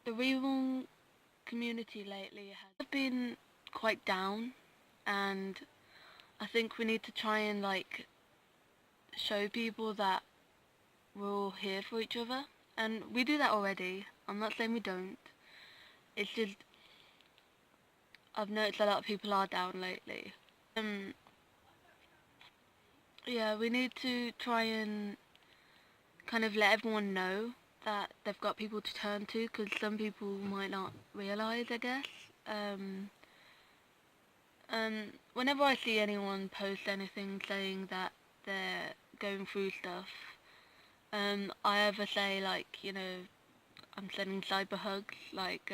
the Reborn community lately has been quite down, and I think we need to try and like show people that we're all here for each other, and we do that already. I'm not saying we don't. It's just I've noticed a lot of people are down lately. Um, yeah, we need to try and kind of let everyone know that they've got people to turn to, because some people might not realise, I guess. Um, Whenever I see anyone post anything saying that they're going through stuff, I either say like, I'm sending cyber hugs, like,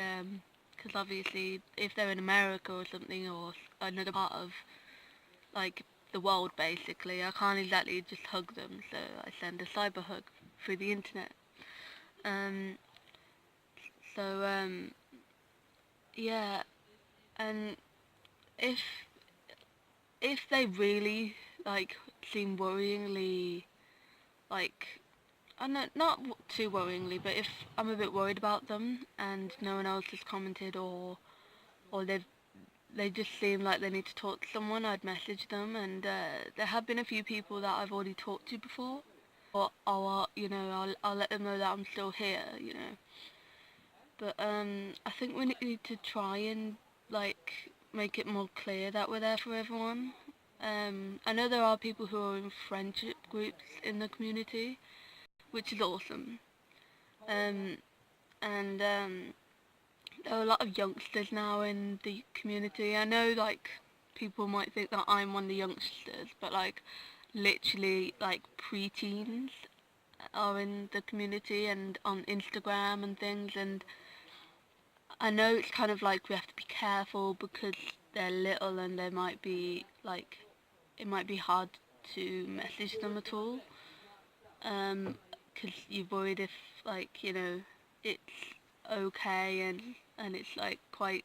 because obviously if they're in America or something, or another part of like the world basically, I can't exactly just hug them, so I send a cyber hug through the internet. Um, so yeah, and if if they really like seem worryingly like, I know, not too worryingly, but if I'm a bit worried about them and no one else has commented, or they just seem like they need to talk to someone, I'd message them. And there have been a few people that I've already talked to before, or I'll let them know that I'm still here. But I think we need to try and like make it more clear that we're there for everyone. I know there are people who are in friendship groups in the community, which is awesome. Um, and there are a lot of youngsters now in the community. I know like people might think that I'm one of the youngsters, but like literally like preteens are in the community and on Instagram and things. And I know it's kind of like we have to be careful because they're little and they might be like, it might be hard to message them at all. Because you're worried if like, it's okay, and it's like quite,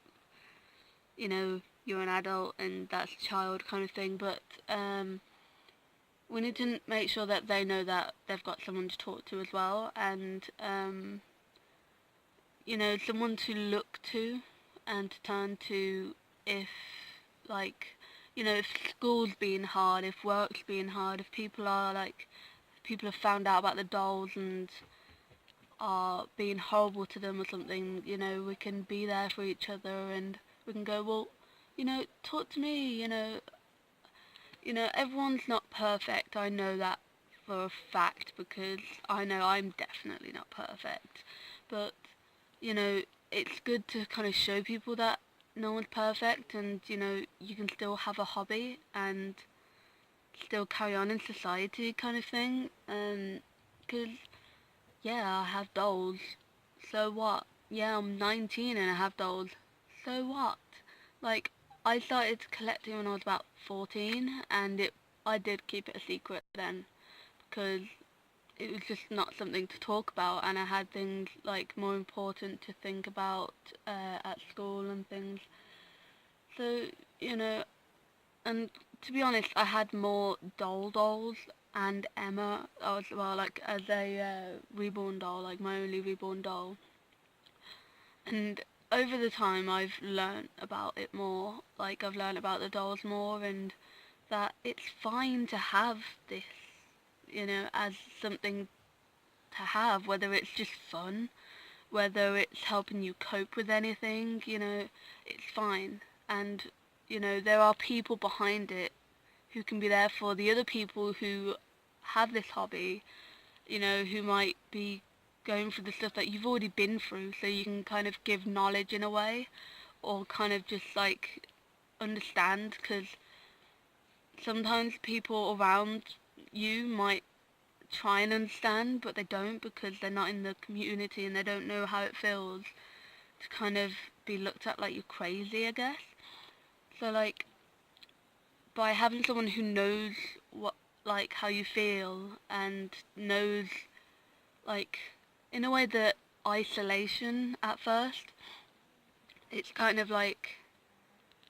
you're an adult and that's a child kind of thing. But we need to make sure that they know that they've got someone to talk to as well, and someone to look to and to turn to if, like, if school's being hard, if work's being hard, if people have found out about the dolls and are being horrible to them or something, we can be there for each other, and we can go, well, talk to me, everyone's not perfect. I know that for a fact because I know I'm definitely not perfect. But, you know, it's good to kind of show people that no one's perfect, and, you can still have a hobby and still carry on in society kind of thing. Because, yeah, I have dolls. So what? Yeah, I'm 19 and I have dolls. So what? Like, I started collecting when I was about 14, and I did keep it a secret then because it was just not something to talk about, and I had things like more important to think about at school and things. So, you know, and to be honest, I had more dolls and Emma as well, like as a reborn doll, like my only reborn doll. And over the time, I've learned about it more. Like I've learned about the dolls more, and that it's fine to have this, as something to have, whether it's just fun, whether it's helping you cope with anything, it's fine. And, there are people behind it who can be there for the other people who have this hobby, who might be going through the stuff that you've already been through, so you can kind of give knowledge in a way, or kind of just like understand, because sometimes people around you might try and understand, but they don't because they're not in the community and they don't know how it feels to kind of be looked at like you're crazy, I guess. So like by having someone who knows what, like, how you feel, and knows, like, in a way, that isolation at first, it's kind of like,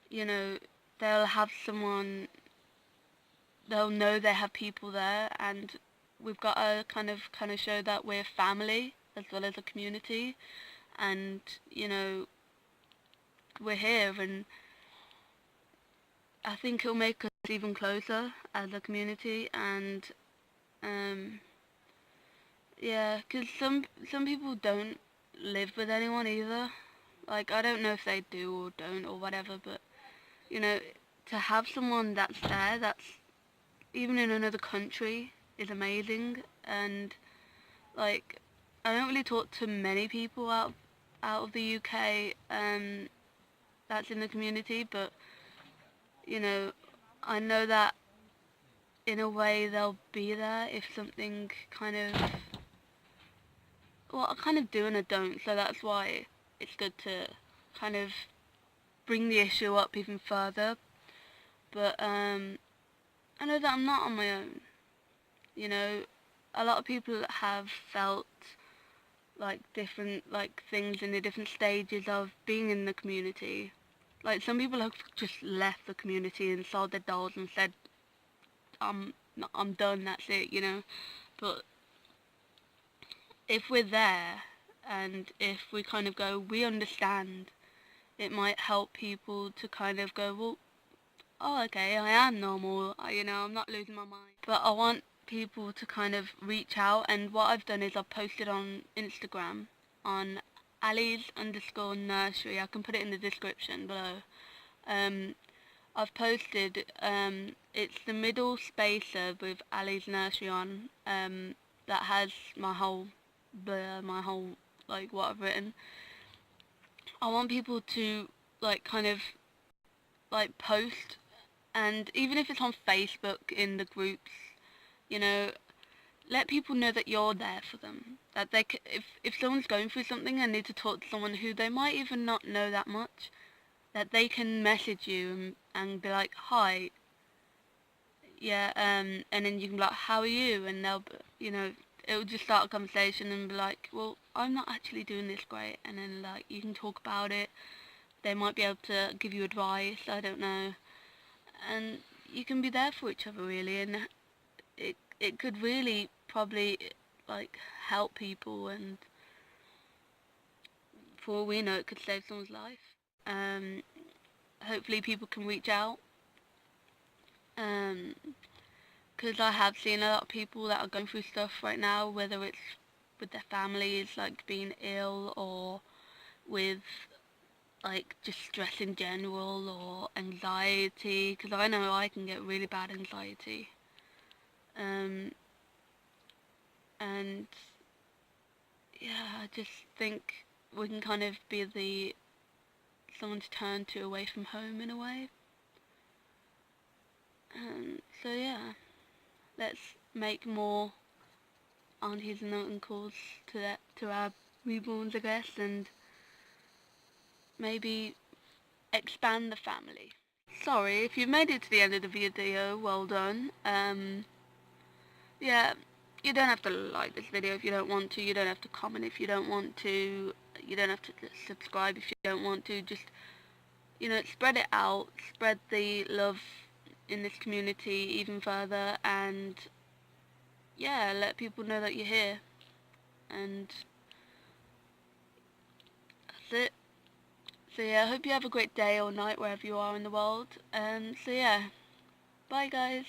you know they'll have someone, they'll know they have people there, and we've got to kind of show that we're family as well as a community, and, you know, we're here, and I think it'll make us even closer as a community. And yeah, because some people don't live with anyone either. Like, I don't know if they do or don't or whatever, but, you know, to have someone that's there, that's even in another country, is amazing. And, like, I don't really talk to many people out of the UK that's in the community, but, you know, I know that in a way they'll be there if something kind of, well, I kind of do and I don't, so that's why it's good to kind of bring the issue up even further. But I know that I'm not on my own. You know, a lot of people have felt like different like things in the different stages of being in the community. Like, some people have just left the community and sold their dolls and said, I'm done, that's it, you know. But if we're there, and if we kind of go, we understand, it might help people to kind of go, well, oh, okay, I am normal, you know, I'm not losing my mind. But I want people to kind of reach out, and what I've done is I've posted on Instagram on Ali's_nursery. I can put it in the description below. I've posted, it's the middle spacer with Ali's Nursery on, that has my whole, like, what I've written. I want people to, like, kind of, like, post, and even if it's on Facebook in the groups, you know, let people know that you're there for them. That if someone's going through something and need to talk to someone who they might even not know that much, that they can message you and be like, hi, yeah, and then you can be like, how are you? And they'll, you know, it'll just start a conversation and be like, well, I'm not actually doing this great. And then, like, you can talk about it. They might be able to give you advice, I don't know. And you can be there for each other, really, and it could really probably, like, help people, and for all we know, it could save someone's life. Um, Hopefully people can reach out. Because I have seen a lot of people that are going through stuff right now, whether it's with their families, like being ill, or with, like, just stress in general, or anxiety, because I know I can get really bad anxiety. And yeah, I just think we can kind of be someone to turn to away from home in a way. So yeah, let's make more aunties and uncles to our reborns, I guess, and maybe expand the family. Sorry, if you've made it to the end of the video, well done. Yeah, you don't have to like this video if you don't want to, you don't have to comment if you don't want to, you don't have to subscribe if you don't want to, just, you know, spread it out, spread the love in this community even further, and yeah, let people know that you're here, and that's it. So yeah, I hope you have a great day or night wherever you are in the world, so yeah, bye guys.